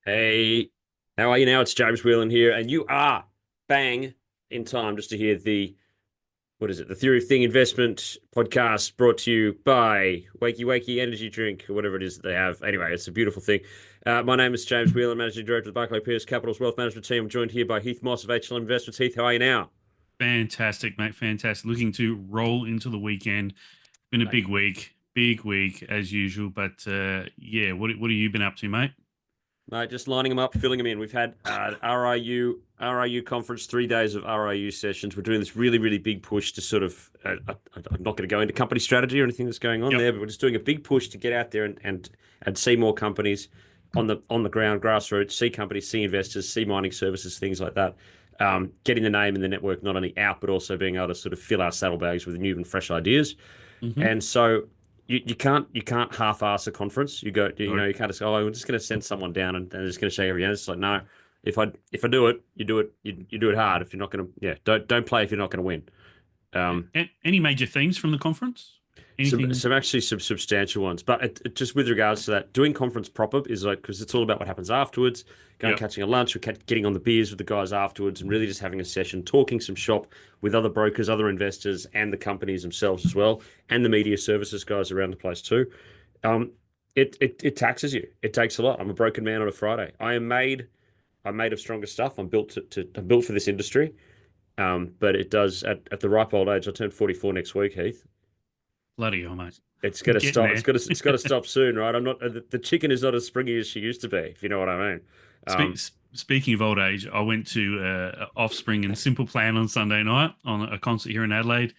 Hey, how are you now? It's James Whelan here, and you are bang in time just to hear what is it? The Theory of Thing Investment podcast brought to you by Wakey Wakey Energy Drink, or whatever it is that they have. Anyway, it's a beautiful thing. My name is James Whelan, Managing Director of the Barclay Pierce Capital's Wealth Management Team. I'm joined here by Heath Moss of HLM Investments. Heath, how are you now? Fantastic, mate. Fantastic. Looking to roll into the weekend. Been a Mate, big week as usual. But yeah, what have you been up to, mate? Mate, just lining them up, filling them in. We've had RIU conference, 3 days of RIU sessions. We're doing this really, really big push to sort of, I'm not going to go into company strategy or anything that's going on Yep. there, but we're just doing a big push to get out there and see more companies on the ground, grassroots, see companies, see investors, see mining services, things like that. Getting the name and the network not only out, but also being able to sort of fill our saddlebags with new and fresh ideas. Mm-hmm. And so you can't half-ass a conference. No. You can't just go, oh, we're just going to send someone down and they're just going to show you everything. It's like, no, if I do it, you do it, you do it hard. If you're not going to, yeah, don't play if you're not going to win. Um, Any major themes from the conference? some Anything? some actually some substantial ones, but just with regards to that, doing conference proper is like because it's all about what happens afterwards. Going Yep. catching a lunch, or getting on the beers with the guys afterwards, and really just having a session, talking some shop with other brokers, other investors, and the companies themselves as well, and the media services guys around the place too. Um, it taxes you. It takes a lot. I'm a broken man on a Friday. I'm made of stronger stuff. I'm built for this industry. But it does at the ripe old age. I turn 44 next week, Heath. Bloody hell, mate. It's gonna Getting stop. there. It's got to stop soon, right? I'm not. The chicken is not as springy as she used to be, if you know what I mean. Spe- Um, Speaking of old age, I went to Offspring and Simple Plan on Sunday night on a concert here in Adelaide,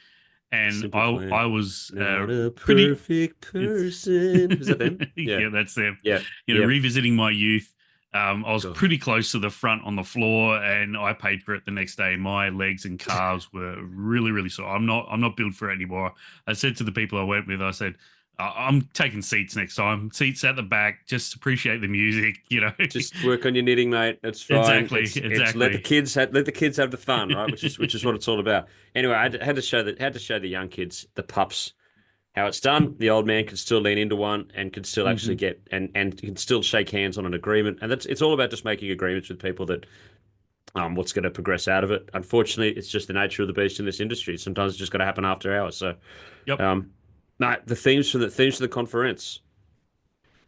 and Simple I plan. was Not a pretty. perfect It's person. Is that them? Yeah, yeah, that's them. yeah, yeah. Revisiting my youth. I was God. pretty close to the front on the floor, and I paid for it the next day. My legs and calves were really sore. I'm not built for it anymore. I said to the people I went with, I said, I'm taking seats next time. Seats at the back. Just appreciate the music. Just work on your knitting, mate. It's fine. Exactly, It's exactly. let the kids have the fun, right? Which is what it's all about. Anyway, had to show that had to show the young kids, the pups, how it's done. The old man can still lean into one and can still actually Hmm. get and can still shake hands on an agreement. And it's all about just making agreements with people that what's going to progress out of it. Unfortunately, it's just the nature of the beast in this industry. Sometimes it's just got to happen after hours. So, Yep, um, no, the themes for the conference: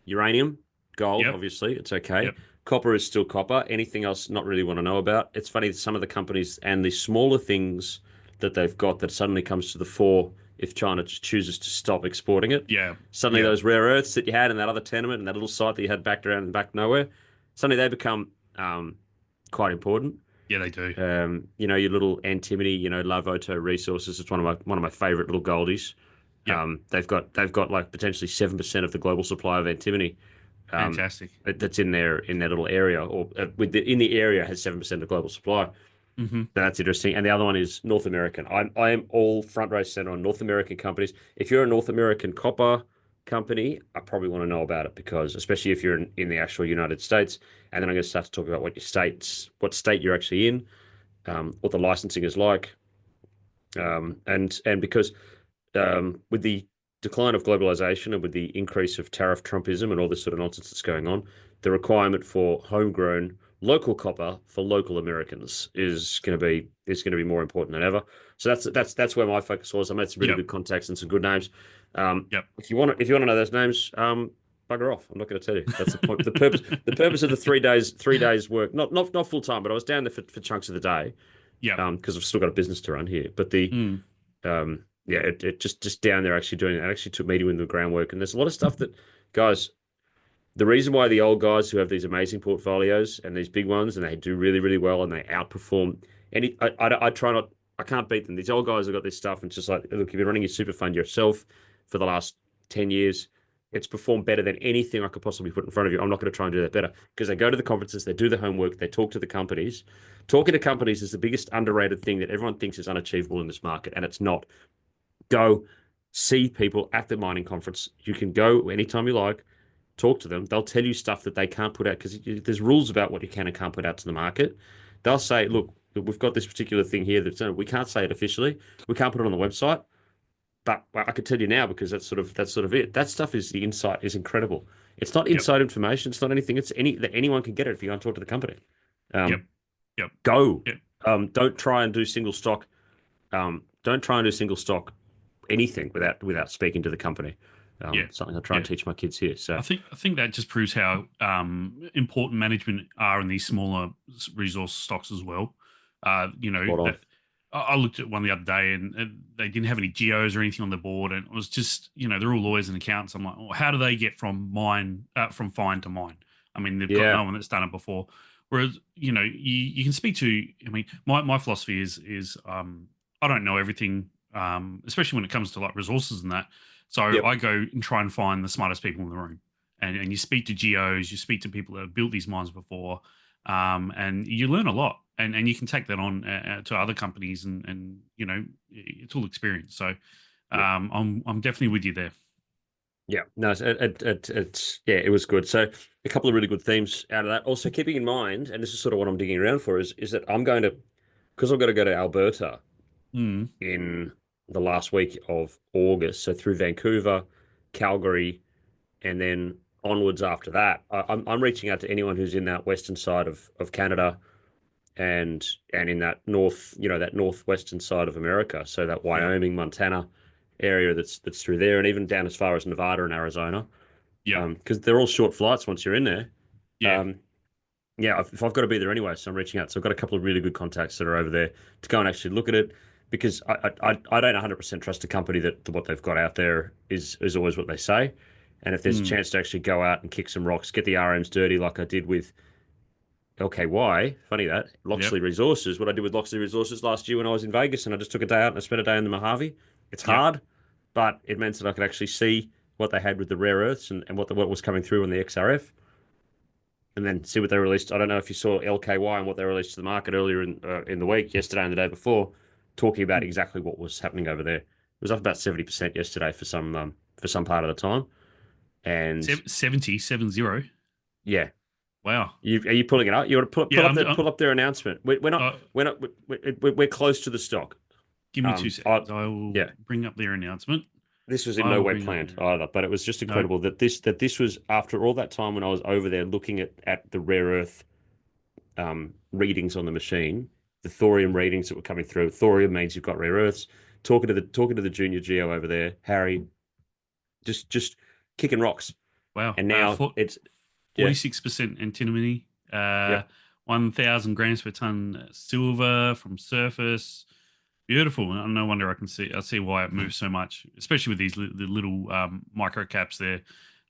uranium, gold, yep, obviously, it's okay. yep. Copper is still copper. Anything else, not really want to know about. It's funny that some of the companies and the smaller things that they've got that suddenly comes to the fore if China chooses to stop exporting it. Yeah, Suddenly, yeah, those rare earths that you had in that other tenement and that little site that you had backed around and back nowhere, suddenly they become quite important. yeah. They do. Your little antimony, Lavoto Resources. It's one of my favorite little goldies. Yep, They've got like potentially 7% of the global supply of antimony. Um, fantastic. that's in their little area, or in the area has 7% of global supply. Hmm. That's interesting. And the other one is North American. I am all front row center on North American companies. If you're a North American copper company, I probably want to know about it because, especially if you're in the actual United States, and then I'm going to start to talk about what state you're actually in, what the licensing is like, and because with the decline of globalization and with the increase of tariff Trumpism and all this sort of nonsense that's going on, the requirement for homegrown local copper for local Americans is going to be more important than ever. So that's where my focus was. I made some really Yep, good contacts and some good names. yep. If you want to know those names, bugger off. I'm not going to tell you. That's the point. The purpose of the 3 days work, not full time, but I was down there for chunks of the day, Yep. because I've still got a business to run here. But yeah, it just down there actually doing it. I actually took me doing the groundwork, and there's a lot of stuff that guys. The reason why the old guys who have these amazing portfolios and these big ones, and they do really really well, and they outperform I try not. I can't beat them. These old guys have got this stuff, and it's just like, look, you've been running your super fund yourself for the last 10 years. It's performed better than anything I could possibly put in front of you. I'm not going to try and do that better because they go to the conferences, they do the homework, they talk to the companies. Talking to companies is the biggest underrated thing that everyone thinks is unachievable in this market, and it's not. Go see people at the mining conference. You can go anytime you like, talk to them. They'll tell you stuff that they can't put out because there's rules about what you can and can't put out to the market. They'll say, look, we've got this particular thing here that we can't say it officially. We can't put it on the website, but I could tell you now because that's sort of it. That stuff is the insight is incredible. It's not inside information. It's not anything. It's that anyone can get it if you go and talk to the company. Yep. Yep. Go. Yep. Don't try and do single stock. Don't try and do single stock anything without speaking to the company. Yeah. Something I try and teach my kids here. So I think that just proves how important management are in these smaller resource stocks as well. That I looked at one the other day, and they didn't have any geos or anything on the board, and it was just they're all lawyers and accountants. I'm like, well, how do they get from fine to mine? I mean, they've got no one that's done it before. Whereas you can speak to. I mean, my philosophy is I don't know everything, especially when it comes to like resources and that. So I go and try and find the smartest people in the room, and you speak to geos, you speak to people that have built these mines before, and you learn a lot, and you can take that on to other companies, and it's all experience. So I'm definitely with you there. Yeah, no, it was good. So a couple of really good themes out of that. Also, keeping in mind, and this is sort of what I'm digging around for, is that I'm going to, because I've got to go to Alberta in the last week of August, so through Vancouver, Calgary, and then onwards after that. I'm reaching out to anyone who's in that western side of Canada, and in that that northwestern side of America, so that Wyoming, Montana area that's through there, and even down as far as Nevada and Arizona. Yeah, because they're all short flights once you're in there. Yeah. If I've got to be there anyway, so I'm reaching out. So I've got a couple of really good contacts that are over there to go and actually look at it, because I don't 100% trust a company that what they've got out there is always what they say. And if there's a chance to actually go out and kick some rocks, get the RMs dirty like I did with LKY, funny that, Loxley Resources, what I did with Loxley Resources last year when I was in Vegas, and I just took a day out and I spent a day in the Mojave. It's hard, but it meant that I could actually see what they had with the rare earths and what was coming through on the XRF, and then see what they released. I don't know if you saw LKY and what they released to the market earlier in the week, yesterday and the day before, talking about exactly what was happening over there. It was up about 70% yesterday for some part of the time, and 70. Yeah. Wow. Are you pulling it up? You want to pull up their announcement? We're close to the stock. Give me 2 seconds. I will bring up their announcement. This was in no way planned either, but it was just incredible that this was after all that time when I was over there looking at the rare earth readings on the machine, the thorium readings that were coming through. Thorium means you've got rare earths. Talking to the junior geo over there, Harry, just kicking rocks. Wow. And now it's 46% antimony, 1,000 grams per ton silver from surface. Beautiful. No wonder I see why it moves so much, especially with these the little micro caps there.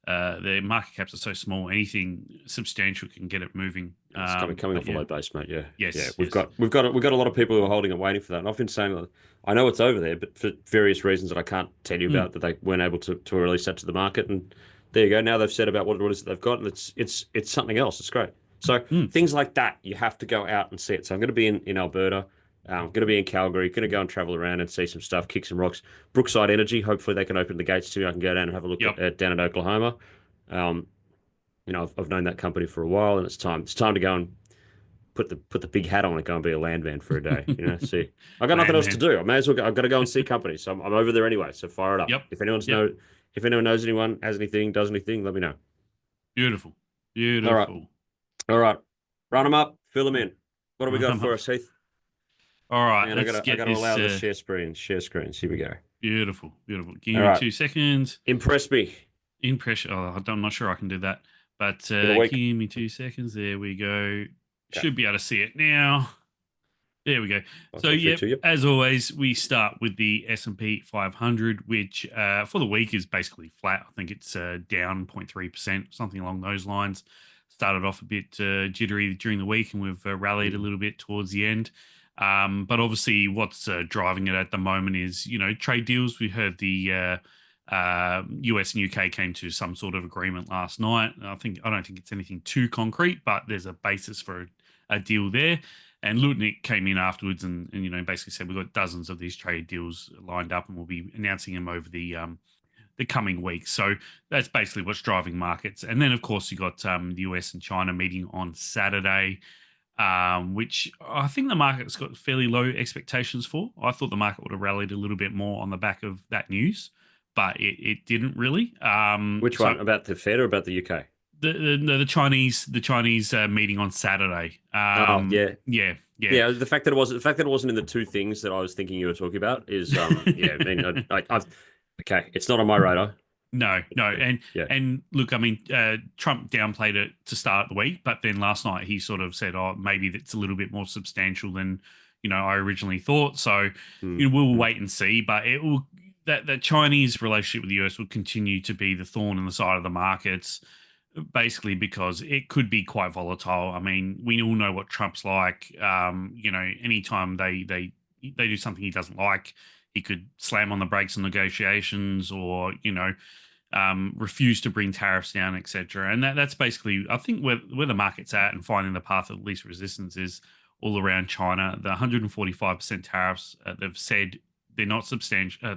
Their market caps are so small. Anything substantial can get it moving. It's coming off a low base, mate. Yeah. Yes. Yeah. We've got a lot of people who are holding and waiting for that. And I've been saying that I know it's over there, but for various reasons that I can't tell you about, that they weren't able to release that to the market. And there you go. Now they've said about what it is that they've got, and it's something else. It's great. So things like that, you have to go out and see it. So I'm going to be in Alberta. I'm going to be in Calgary, going to go and travel around and see some stuff, kick some rocks. Brookside Energy, hopefully they can open the gates to me. I can go down and have a look at down in Oklahoma. I've known that company for a while, and it's time to go and put the big hat on and go and be a landman for a day. See, I got nothing else to do. I may as well I've got to go and see companies. So I'm over there anyway. So fire it up. Yep. If anyone knows anyone, has anything, does anything, let me know. Beautiful. All right. Run them up. Fill them in. What do we got for us, Heath? All right, I got to allow the share screens. Here we go. Beautiful. Give me 2 seconds. Impress me. I'm not sure I can do that, but give me 2 seconds. There we go. Should be able to see it now. There we go. So as always, we start with the S&P 500, which for the week is basically flat. I think it's down 0.3%, something along those lines. Started off a bit jittery during the week, and we've rallied a little bit towards the end. But obviously, what's driving it at the moment is, trade deals. We heard the US and UK came to some sort of agreement last night. I don't think it's anything too concrete, but there's a basis for a deal there. And Lutnick came in afterwards and basically said we've got dozens of these trade deals lined up, and we'll be announcing them over the coming weeks. So that's basically what's driving markets. And then, of course, you got the US and China meeting on Saturday. Which I think the market's got fairly low expectations for. I thought the market would have rallied a little bit more on the back of that news. but it didn't really. Which one? About the Fed or about the UK? The Chinese meeting on Saturday. Oh, yeah. Yeah. Yeah, the fact that it wasn't in the two things that I was thinking you were talking about is yeah. I mean, I've okay, it's not on my radar. No, Yeah, and look, I mean, Trump downplayed it to start the week, but then last night he sort of said, "Oh, maybe it's a little bit more substantial than I originally thought." So, we'll wait and see. But it will that Chinese relationship with the US will continue to be the thorn in the side of the markets, basically because it could be quite volatile. I mean, we all know what Trump's like. Anytime they do something he doesn't like, he could slam on the brakes on negotiations, or refuse to bring tariffs down, etc. And that's basically, I think, where the market's at, and finding the path of least resistance is all around China. The 145% tariffs, they've said they're not substantial.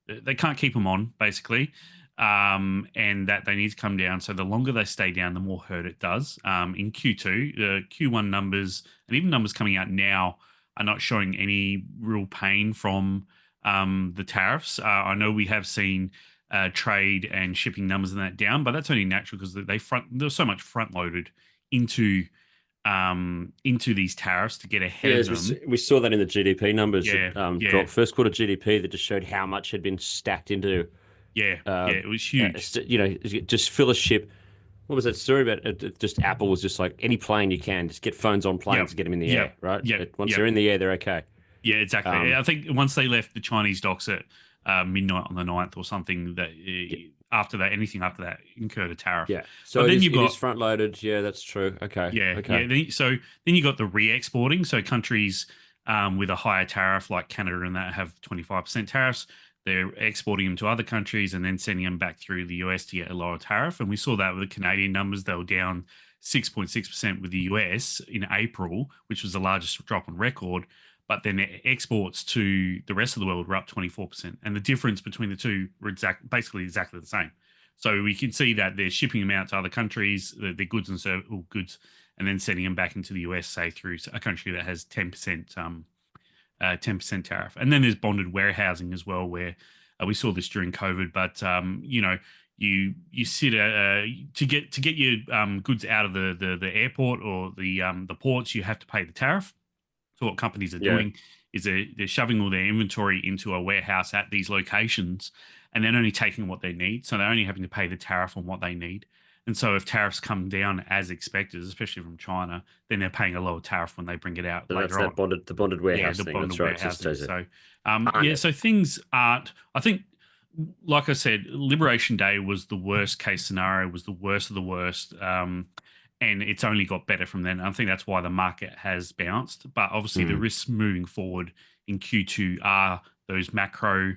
They can't keep them on, basically, and that they need to come down. So the longer they stay down, the more hurt it does. In Q2, the Q1 numbers, and even numbers coming out now, are not showing any real pain from the tariffs. I know we have seen trade and shipping numbers and that down, but that's only natural because there's so much front loaded into these tariffs to get ahead of them. We saw that in the GDP numbers. Yeah, that dropped first quarter GDP that just showed how much had been stacked into. It was huge. Just fill a ship. What was that story about? Just Apple was just like, any plane you can, just get phones on planes, get them in the air, right? Once they're in the air, they're okay. Yeah, exactly. I think once they left the Chinese docks at midnight on the 9th or something, that anything after that incurred a tariff. Yeah. So it is front loaded. Yeah, that's true. Okay. Yeah. Okay. Yeah. So then you got the re-exporting. So countries with a higher tariff, like Canada and that, have 25% tariffs. They're exporting them to other countries and then sending them back through the US to get a lower tariff. And we saw that with the Canadian numbers. They were down 6.6% with the US in April, which was the largest drop on record. But then exports to the rest of the world were up 24%. And the difference between the two were basically exactly the same. So we can see that they're shipping them out to other countries, their goods and goods, and then sending them back into the US, say through a country that has 10% tariff. And then there's bonded warehousing as well, where we saw this during COVID. But you sit to get your goods out of the airport or the ports, you have to pay the tariff. So what companies are doing is they're shoving all their inventory into a warehouse at these locations, and then only taking what they need. So they're only having to pay the tariff on what they need. And so if tariffs come down as expected, especially from China, then they're paying a lower tariff when they bring it out later on. The bonded warehouse thing. That's right. So, so things aren't, I think, like I said, Liberation Day was the worst case scenario, was the worst of the worst. And it's only got better from then. I think that's why the market has bounced. But obviously the risks moving forward in Q2 are those macro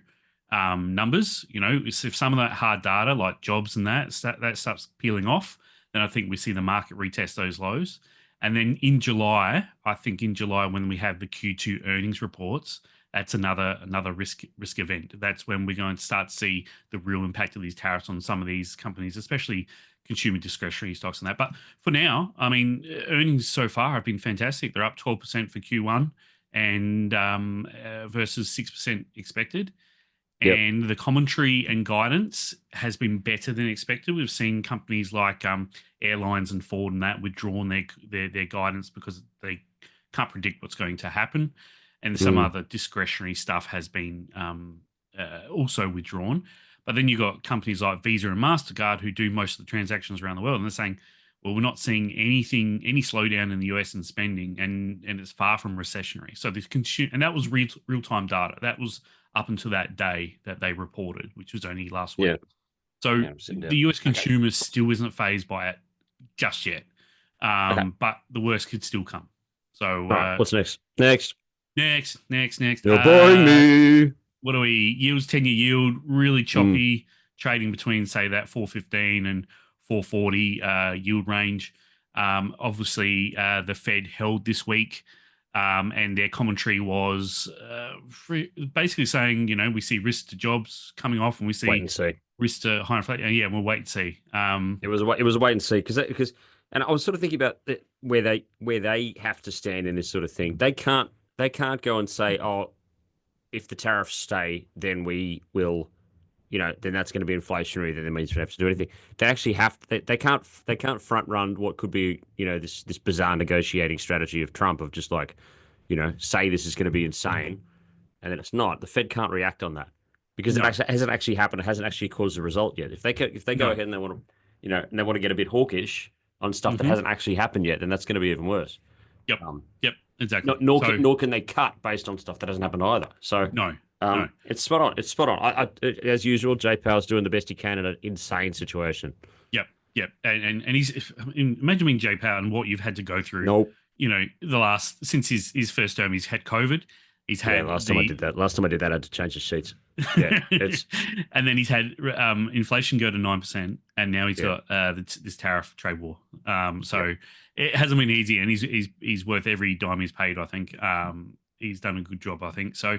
numbers. If some of that hard data like jobs and that starts peeling off, then I think we see the market retest those lows. And then in July, when we have the Q2 earnings reports, that's another risk event. That's when we're going to start to see the real impact of these tariffs on some of these companies, especially consumer discretionary stocks and that. But for now, I mean, earnings so far have been fantastic. They're up 12% for Q1 and versus 6% expected. Yep. And the commentary and guidance has been better than expected. We've seen companies like airlines and Ford and that withdrawn their guidance because they can't predict what's going to happen. And some other discretionary stuff has been also withdrawn. But then you've got companies like Visa and MasterCard who do most of the transactions around the world. And they're saying, well, we're not seeing any slowdown in the US in spending, and it's far from recessionary. So this and that was real-time data. That was up until that day that they reported, which was only last week. So the US consumer still isn't phased by it just yet. But the worst could still come. So what's next? Next. You're boring me. What do we? Yields, 10-year yield, really choppy, trading between, say, that 415 and 440 yield range. Obviously, the Fed held this week, and their commentary was basically saying, we see risk to jobs coming off, and we see risk to high inflation. Yeah, we'll wait and see. It was a wait and see because, and I was sort of thinking about where they have to stand in this sort of thing. They can't go and say, oh, if the tariffs stay, then we will then that's going to be inflationary. Then that means we don't have to do anything. They actually they can't front run what could be, this bizarre negotiating strategy of Trump of just like, say this is going to be insane, and then it's not. The Fed can't react on that because it No, actually hasn't actually happened. It hasn't actually caused a result yet. If they go no. ahead and they want to, and they want to get a bit hawkish on stuff that Hmm. hasn't actually happened yet, then that's going to be even worse. Yep. Um, Yep. Exactly. nor can they cut based on stuff that hasn't happened either. So No, no. it's spot on. It's spot on. As usual, J Powell's doing the best he can in an insane situation. Yep. Yep. And he's, I mean, imagine being Jay Power and what you've had to go through. Nope. The last, since his first term, he's had COVID. He's Yeah, had last time I did that, I had to change the sheets. Yeah, it's and then he's had inflation go to 9%, and now he's Yeah. got this tariff trade war. So it hasn't been easy, and he's worth every dime he's paid. I think he's done a good job. I think so.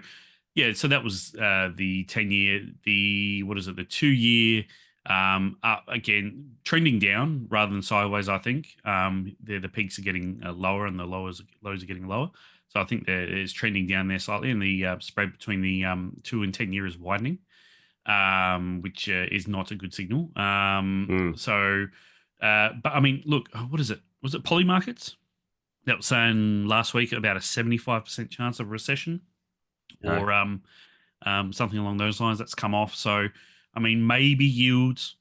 Yeah. So that was the 10-year. The 2-year. Up again, trending down rather than sideways. I think the peaks are getting lower and the lows are getting lower. So I think there is trending down there slightly, and the spread between the 2 and 10 year is widening, which is not a good signal. So, but I mean, look, what is it? Was it Polymarkets that was saying last week about a 75% chance of recession, or something along those lines? That's come off. So, I mean, maybe yields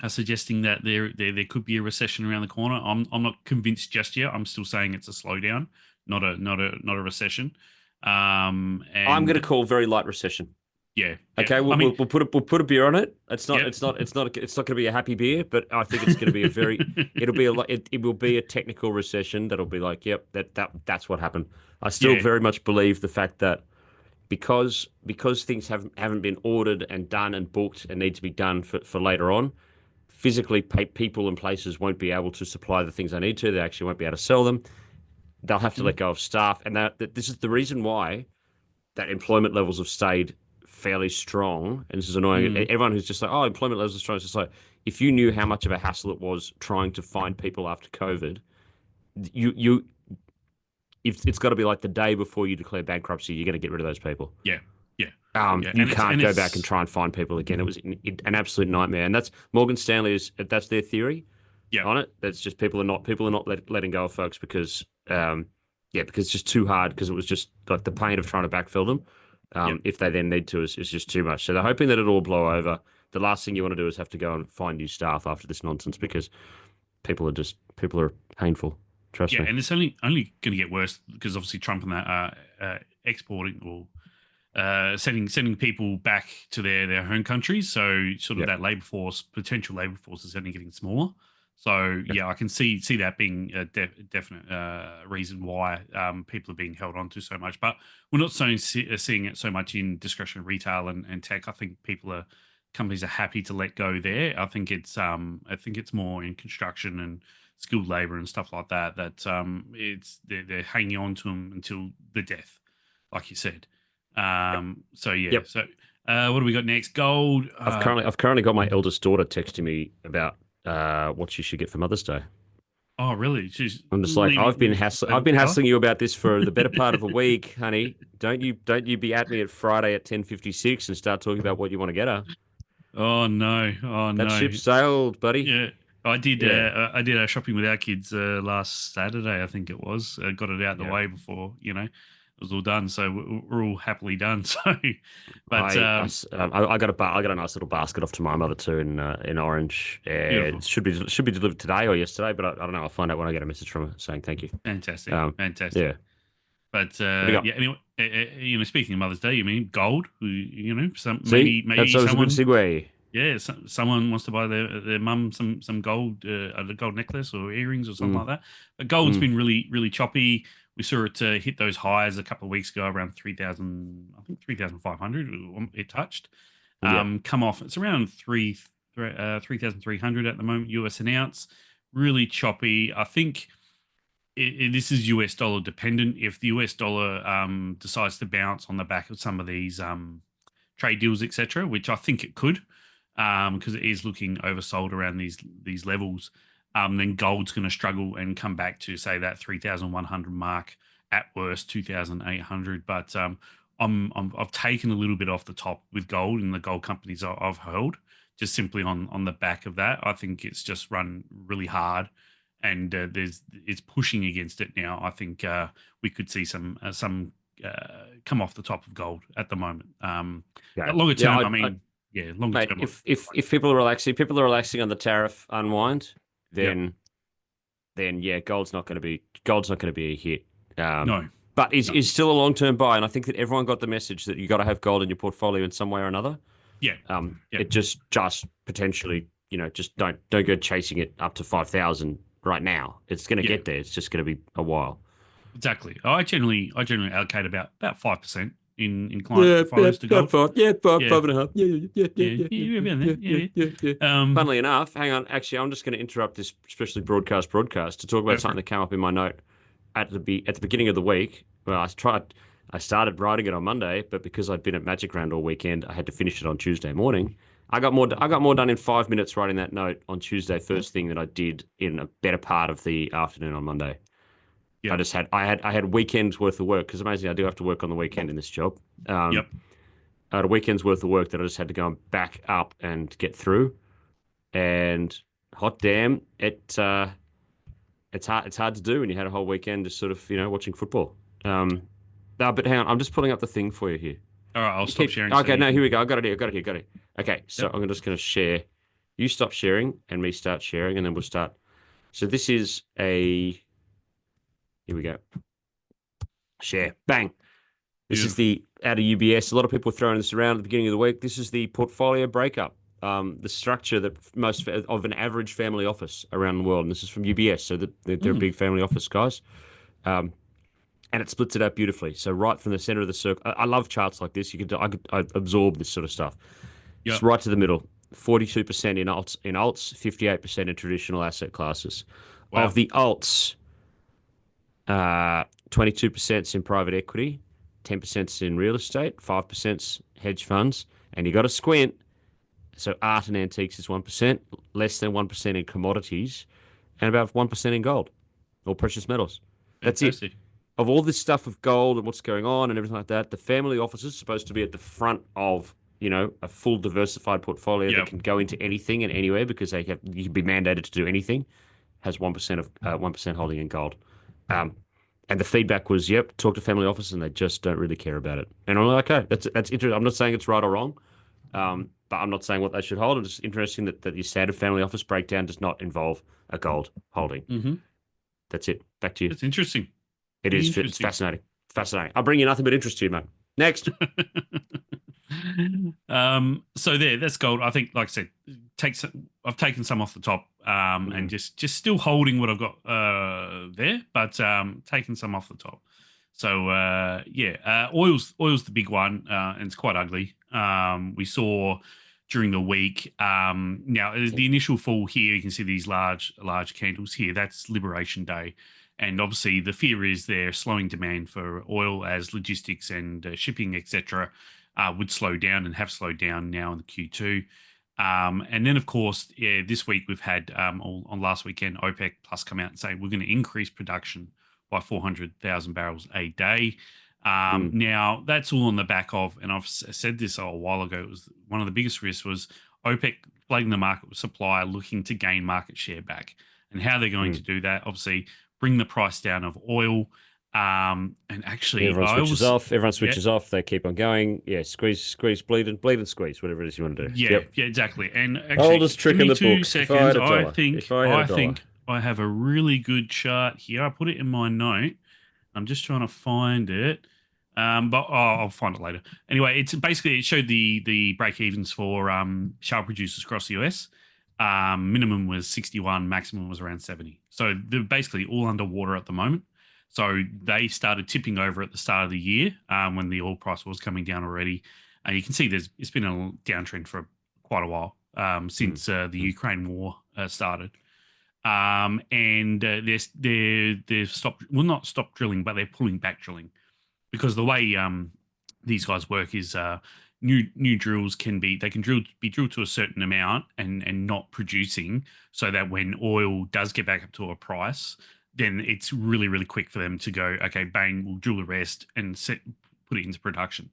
are suggesting that there could be a recession around the corner. I'm not convinced just yet. I'm still saying it's a slowdown, not a recession. And I'm going to call very light recession. Yeah. Okay, we'll put a beer on it. It's not going to be a happy beer, but I think it's going to be it will be a technical recession that'll be like, yep, that's what happened. I still very much believe the fact that because things haven't been ordered and done and booked and need to be done for later on, physically people and places won't be able to supply the things they need to. They actually won't be able to sell them. They'll have to let go of staff, and this is the reason why that employment levels have stayed fairly strong. And this is annoying. Everyone who's just like, oh, employment levels are strong. It's just like, if you knew how much of a hassle it was trying to find people after COVID, it's got to be like the day before you declare bankruptcy, you're going to get rid of those people. Yeah. You can't go back and try and find people again. It was an absolute nightmare, and that's Morgan Stanley that's their theory on it. That's just people are not letting go of folks because because it's just too hard, because it was just like the pain of trying to backfill them. If they then need to is just too much. So they're hoping that it'll all blow over. The last thing you want to do is have to go and find new staff after this nonsense, because people are painful. Trust me. Yeah, and it's only going to get worse because obviously Trump and that are exporting or sending people back to their home countries. So sort of that potential labor force is only getting smaller. So I can see that being a definite reason why people are being held on to so much. But we're not seeing it so much in discretionary retail and tech. I think companies are happy to let go there. I think it's more in construction and skilled labor and stuff like that. They're hanging on to them until the death, like you said. So what do we got next? Gold. I've currently got my eldest daughter texting me about what she should get for Mother's Day. Oh, really? I'm just like, I've been hassling you about this for the better part of a week, honey. Don't you be at me at Friday at 10:56 and start talking about what you want to get her. Oh no! That ship sailed, buddy. Yeah, I did. I did shopping with our kids last Saturday, I think it was. Got it out the way before it was all done. So we're all happily done. So, but I got a nice little basket off to my mother too in Orange. It should be delivered today or yesterday, but I don't know. I'll find out when I get a message from her saying thank you. Fantastic, fantastic. Yeah. But anyway, speaking of Mother's Day, you mean gold? Maybe that's a good segue. Yeah, someone wants to buy their mum some gold, a gold necklace or earrings or something like that. But gold's been really, really choppy. We saw it hit those highs a couple of weeks ago, around 3,000, I think 3,500. It touched. Come off. It's around 3,300 at the moment, US an ounce. Really choppy. I think this is US dollar dependent. If the US dollar decides to bounce on the back of some of these trade deals, etc., which I think it could, because it is looking oversold around these levels, then gold's going to struggle and come back to say that 3,100 mark, at worst 2,800. But I've taken a little bit off the top with gold and the gold companies I've held, just simply on the back of that. I think it's just run really hard, and it's pushing against it now. I think we could see some come off the top of gold at the moment. Yeah, Longer yeah. term, I mean, yeah, longer Mate, term. if people are relaxing on the tariff unwind, Yep. then yeah, gold's not going to be a hit. No, But no. is still a long term buy, and I think that everyone got the message that you got to have gold in your portfolio in some way or another. Yeah. Yep. It just potentially, just don't go chasing it up to 5,000 right now. It's going to get there. It's just going to be a while. Exactly. I generally allocate about 5% in client portfolios to gold. 5.5. Yeah. Funnily enough, hang on. Actually, I'm just going to interrupt this, especially broadcast to talk about something that came up in my note at the beginning of the week. Well, I started writing it on Monday, but because I'd been at Magic Round all weekend, I had to finish it on Tuesday morning. I got more done in 5 minutes writing that note on Tuesday first thing than I did in a better part of the afternoon on Monday. Yep. I had weekends worth of work, because amazingly I do have to work on the weekend in this job. Yep. I had a weekend's worth of work that I just had to go and back up and get through. And hot damn, it's hard to do when you had a whole weekend just sort of watching football. But hang on, I'm just pulling up the thing for you here. All right, I'll stop sharing. Okay, no, here we go. I got it here. Okay, so Yep. I'm just going to share. You stop sharing and me start sharing, and then we'll start. So this is a. Here we go. Share. Bang. This is out of UBS. A lot of people were throwing this around at the beginning of the week. This is the portfolio breakup, the structure that most of an average family office around the world. And this is from UBS, so they're a big family office, guys. And it splits it out beautifully. So right from the center of the circle, I love charts like this. I absorb this sort of stuff. Yep. Just right to the middle. 42% in alts, 58% in traditional asset classes. Wow. Of the alts, 22% in private equity, 10% in real estate, 5% hedge funds, and you got to squint. So art and antiques is 1%, less than 1% in commodities, and about 1% in gold or precious metals. That's Fantastic. it. Of all this stuff of gold and what's going on and everything like that, the family office is supposed to be at the front of a full diversified portfolio that can go into anything and anywhere, because you can be mandated to do anything. Has 1% holding in gold. And the feedback was, yep, talk to family office, and they just don't really care about it. And I'm like, okay, that's interesting. I'm not saying it's right or wrong, but I'm not saying what they should hold. It's just interesting that your standard family office breakdown does not involve a gold holding. Mm-hmm. That's it. Back to you. That's interesting. It is. It's fascinating. Fascinating. I'll bring you nothing but interest to you, mate. Next. So that's gold. I think, like I said, I've taken some off the top, and just still holding what I've got there, but taking some off the top. So oil's the big one, and it's quite ugly. We saw during the week. Now the initial fall here, you can see these large candles here. That's Liberation Day. And obviously, the fear is they're slowing demand for oil as logistics and shipping, etc., would slow down and have slowed down now in the Q2. And then, of course, this week we've had, on last weekend, OPEC Plus come out and say we're going to increase production by 400,000 barrels a day. Now, that's all on the back of, and I've said this a while ago, it was one of the biggest risks was OPEC flooding the market with supply, looking to gain market share back. And how they're going to do that, obviously, bring the price down of oil. And actually, everyone switches off. They keep on going. Yeah, squeeze, bleed and squeeze, whatever it is you want to do. Yeah, exactly. And actually, oldest trick in the book. Seconds, I think I have a really good chart here. I put it in my note. I'm just trying to find it. But I'll find it later. Anyway, it showed the break evens for shale producers across the US. Minimum was 61, maximum was around 70. So they're basically all underwater at the moment. So they started tipping over at the start of the year when the oil price was coming down already. And you can see it's been a downtrend for quite a while since the Ukraine war started. And they've stopped, well, not stopped drilling, but they're pulling back drilling, because the way these guys work is new drills be drilled to a certain amount and not producing, so that when oil does get back up to a price, then it's really, really quick for them to go, okay, bang, we'll drill the rest and put it into production.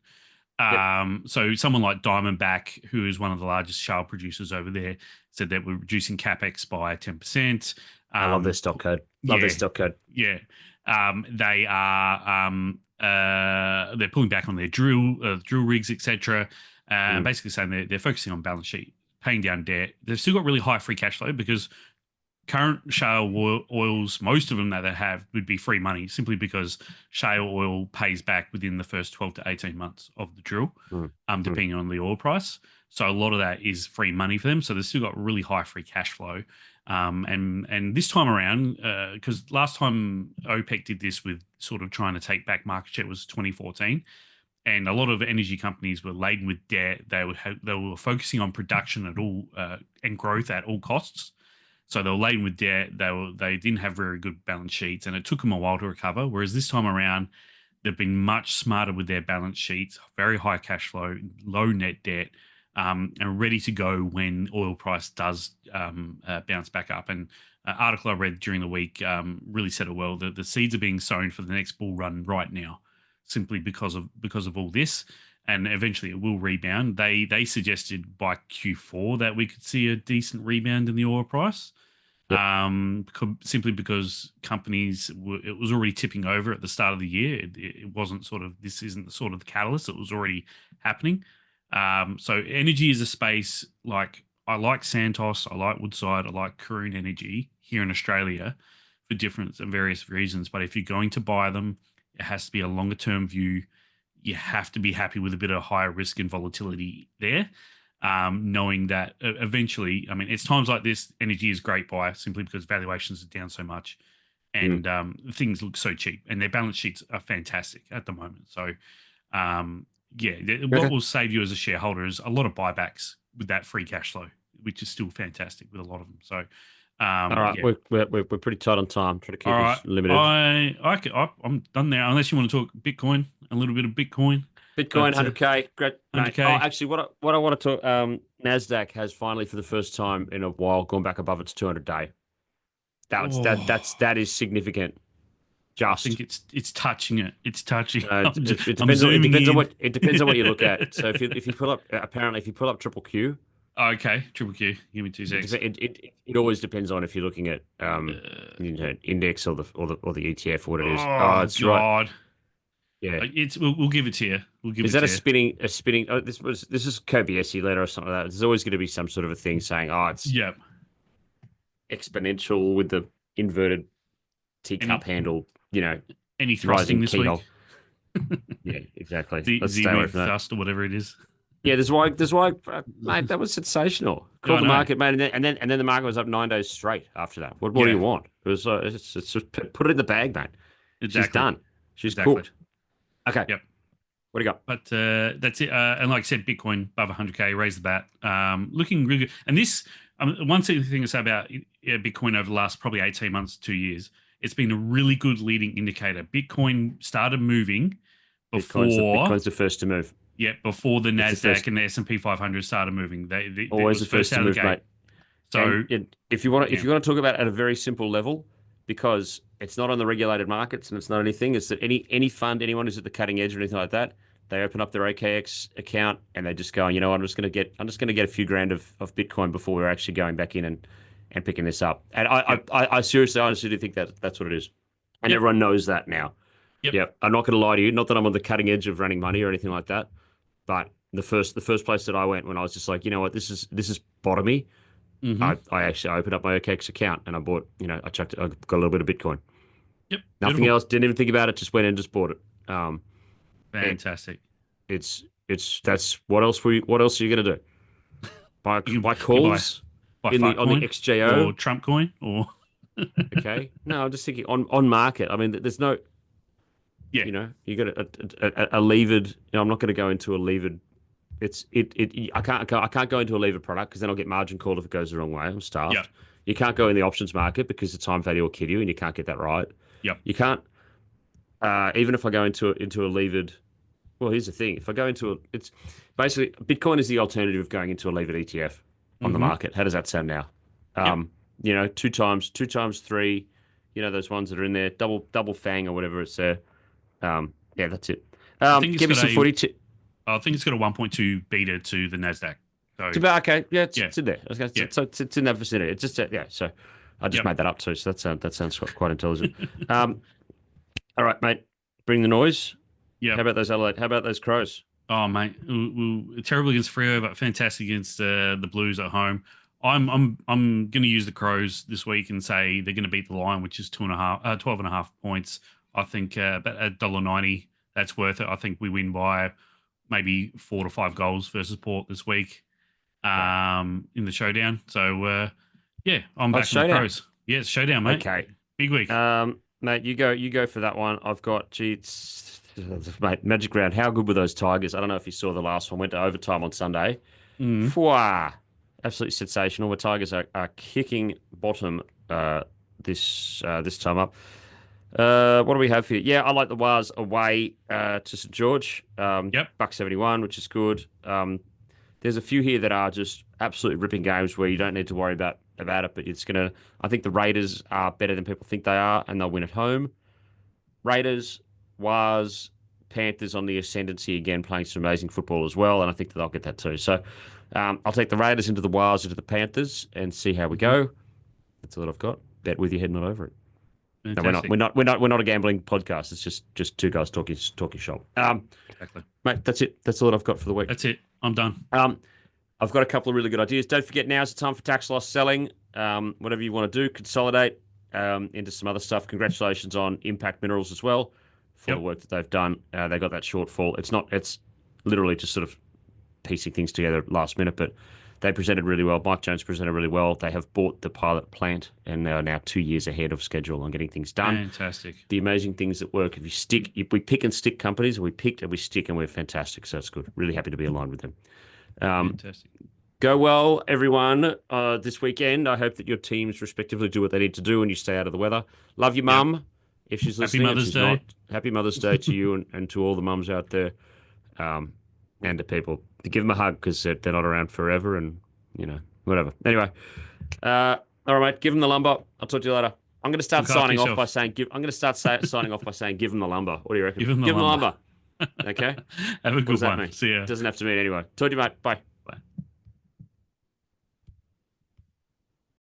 Yep. So someone like Diamondback, who is one of the largest shale producers over there, said that we're reducing capex by 10%. I love their stock code. Love their stock code. Yeah. They are they're pulling back on their drill rigs, etc. Basically saying they're focusing on balance sheet, paying down debt. They've still got really high free cash flow because current shale oils, most of them that they have would be free money simply because shale oil pays back within the first 12 to 18 months of the drill, depending on the oil price. So a lot of that is free money for them. So they've still got really high free cash flow. And this time around, because last time OPEC did this with sort of trying to take back market share was 2014. And a lot of energy companies were laden with debt. They were focusing on production at all and growth at all costs. So they were laden with debt. They didn't have very good balance sheets, and it took them a while to recover. Whereas this time around, they've been much smarter with their balance sheets, very high cash flow, low net debt, and ready to go when oil price does bounce back up. And an article I read during the week really said it well. The seeds are being sown for the next bull run right now, simply because of all this. And eventually it will rebound. They suggested by Q4 that we could see a decent rebound in the oil price. Yep. Simply because companies it was already tipping over at the start of the year. It wasn't this isn't the sort of the catalyst. It was already happening. So energy is a space I like Santos, I like Woodside, I like Karoon Energy here in Australia for different and various reasons. But if you're going to buy them, it has to be a longer term view. You have to be happy with a bit of higher risk and volatility there. Knowing that eventually, I mean, it's times like this, energy is great buy simply because valuations are down so much and things look so cheap and their balance sheets are fantastic at the moment. So, what will save you as a shareholder is a lot of buybacks with that free cash flow, which is still fantastic with a lot of them. So, all right, we're pretty tight on time. Try to keep us limited. I'm done now. Unless you want to talk Bitcoin, a little bit of Bitcoin. Bitcoin, 100K, great. 100K. Oh, actually, what I want to talk, Nasdaq has finally, for the first time in a while, gone back above its 200-day. That is significant. I think it's touching it. It's touching. It depends on what you look at. So if you pull up triple Q. Okay, triple Q. Give me 2 seconds. It always depends on if you're looking at index or the ETF or what it is. Oh, it's God. Right. Yeah, we'll give it to you. Is that a spinning? Oh, this is Kobayashi letter or something like that. There's always going to be some sort of a thing saying, it's exponential with the inverted teacup handle. Any thrusting this week? Yeah, exactly. The thrust or whatever it is. Yeah, there's why, mate. That was sensational. Called the market, mate, and then the market was up 9 days straight after that. What more do you want? It was it's just put it in the bag, mate. Exactly. She's done. She's cooked. Okay. Yep. What do you got? But that's it. And like I said, Bitcoin above 100K, raise the bat. Looking really good. And this, one thing to say about Bitcoin over the last probably 18 months, 2 years, it's been a really good leading indicator. Bitcoin started moving before. Bitcoin's the first to move. Yeah, before the Nasdaq and the S&P 500 started moving. Always the first to move, mate. So if you want to talk about it at a very simple level, because it's not on the regulated markets and it's not anything, it's that any fund, anyone who's at the cutting edge or anything like that, they open up their OKX account and they just go, I'm just going to get a few grand of Bitcoin before we're actually going back in and picking this up. And I seriously, honestly do think that's what it is, and everyone knows that now. Yep. I'm not going to lie to you. Not that I'm on the cutting edge of running money or anything like that, but the first place that I went when I was just like, you know what, this is bottomy. Mm-hmm. I actually opened up my OKX account and I bought, I got a little bit of Bitcoin. Yep. Nothing else. Didn't even think about it. Just went in and just bought it. Fantastic. That's what else are you going to do? Buy calls buy on the XJO or Trump coin or. Okay. No, I'm just thinking on market. I mean, there's no. Yeah. You got a levered. I'm not going to go into a levered. I can't go into a levered product because then I'll get margin called if it goes the wrong way. I'm starved. Yep. You can't go in the options market because the time value will kill you and you can't get that right. Yep. You can't. Even if I go into a levered. Well, here's the thing. If I go into it's basically Bitcoin is the alternative of going into a levered ETF on the market. How does that sound now? 2 times 3. Those ones that are in there, double fang or whatever it's there. That's it. I think Give me some footy. I think it's got a 1.2 beta to the Nasdaq. So It's about okay. Yeah, it's in there. So it's in that vicinity. It's just yeah. So I just made that up too. So that sounds quite intelligent. All right, mate. Bring the noise. Yeah. How about those Adelaide? How about those Crows? Oh, mate, terrible against Freo, but fantastic against the Blues at home. I'm going to use the Crows this week and say they're going to beat the Lion, which is 12.5 points. I think about $1.90, that's worth it. I think we win by maybe 4 to 5 goals versus Port this week in the showdown. So I'm back on the Crows. Yeah, it's showdown, mate. Okay, big week. Mate, you go for that one. I've got mate, Magic Round. How good were those Tigers? I don't know if you saw the last one. Went to overtime on Sunday. Absolutely sensational. The Tigers are kicking bottom this time up. What do we have here? Yeah, I like the Wars away to St George. $1.71, which is good. There's a few here that are just absolutely ripping games where you don't need to worry about it, but it's gonna. I think the Raiders are better than people think they are, and they'll win at home. Raiders, Wars, Panthers on the ascendancy again, playing some amazing football as well, and I think that they'll get that too. So I'll take the Raiders into the Wars, into the Panthers, and see how we go. That's all I've got. Bet with your head, not over it. No, we're not a gambling podcast. It's just two guys talking shop. Exactly, mate. That's it. That's all I've got for the week. That's it. I'm done. I've got a couple of really good ideas. Don't forget, now's the time for tax loss selling. Whatever you want to do, consolidate into some other stuff. Congratulations on Impact Minerals as well for the work that they've done. They got that shortfall. It's literally just sort of piecing things together last minute, but they presented really well. Mike Jones presented really well. They have bought the pilot plant and they are now 2 years ahead of schedule on getting things done. Fantastic. The amazing things that work. If we pick and stick companies, we picked and we stick and we're fantastic. So it's good. Really happy to be aligned with them. Fantastic. Go well, everyone, this weekend. I hope that your teams respectively do what they need to do and you stay out of the weather. Love your mum. If she's listening. Happy Mother's Day. Not, happy Mother's Day to you and to all the mums out there. And to people. To give them a hug because they're not around forever and, whatever. Anyway. All right, mate. Give them the lumber. I'll talk to you later. I'm going to start signing off by saying give them the lumber. What do you reckon? Give them the lumber. Okay? Have a good one. See ya. Doesn't have to mean anyway. Talk to you, mate. Bye.